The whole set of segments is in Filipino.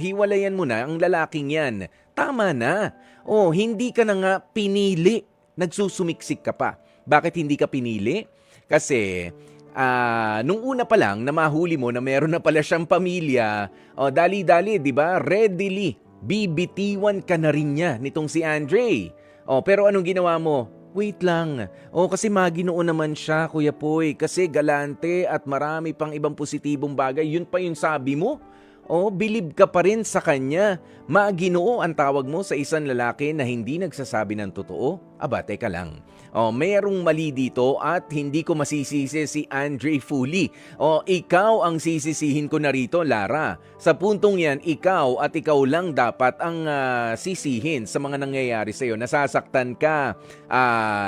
hiwalayan mo na ang lalaking yan. Tama na. Hindi ka na nga pinili. Nagsusumiksik ka pa. Bakit hindi ka pinili? Kasi nung una pa lang na mahuli mo na meron na pala siyang pamilya, dali-dali, di ba? Readily, bibitiwan ka na rin niya nitong si Andre. Pero anong ginawa mo? Wait lang. Kasi Maginoo naman siya, Kuya Poy. Kasi galante at marami pang ibang positibong bagay. Yun pa yung sabi mo. Believe ka pa rin sa kanya. Maginoo ang tawag mo sa isang lalaki na hindi nagsasabi ng totoo? Aba, teka lang. Mayroong mali dito at hindi ko masisisi si Andre Fully. Ikaw ang sisisihin ko na rito, Lara. Sa puntong yan, ikaw at ikaw lang dapat ang sisihin sa mga nangyayari sa'yo. Nasasaktan ka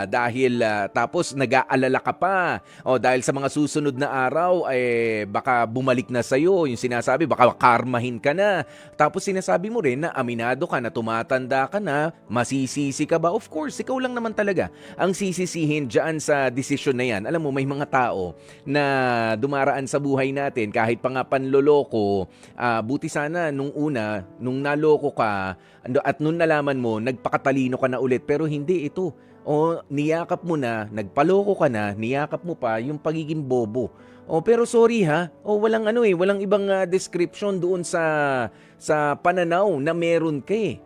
dahil tapos nag-aalala ka pa. Dahil sa mga susunod na araw, baka bumalik na sa'yo. Yung sinasabi, baka karmahin ka na. Tapos sinasabi mo rin na aminado ka na tumatanda ka na, masisisi ka ba? Of course, ikaw lang naman talaga ang sisisihin dyan sa desisyon na yan. Alam mo, may mga tao na dumaraan sa buhay natin kahit pa nga panloloko, buti sana nung una, nung naloko ka at nung nalaman mo, nagpakatalino ka na ulit. Pero hindi ito. Niyakap mo na, nagpaloko ka na, niyakap mo pa yung pagiging bobo. Pero sorry ha, walang walang ibang description doon sa pananaw na meron ka eh.